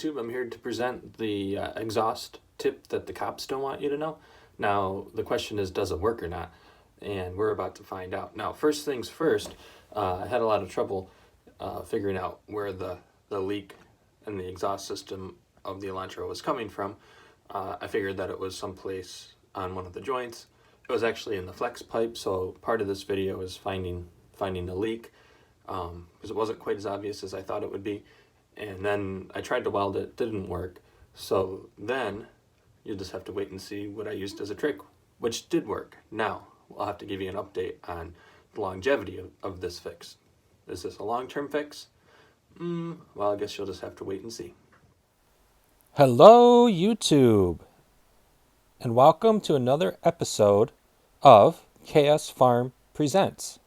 YouTube. I'm here to present the exhaust tip that the cops don't want you to know. Now, the question is, does it work or not? And we're about to find out. Now, first things first, I had a lot of trouble figuring out where the leak in the exhaust system of the Elantra was coming from. I figured that it was someplace on one of the joints. It was actually in the flex pipe, so part of this video is finding the leak, because it wasn't quite as obvious as I thought it would be. And then I tried to weld it, didn't work. So then you'll just have to wait and see what I used as a trick, which did work. Now, I'll have to give you an update on the longevity of this fix. Is this a long-term fix? Well, I guess you'll just have to wait and see. Hello, YouTube, and welcome to another episode of KS Farm Presents.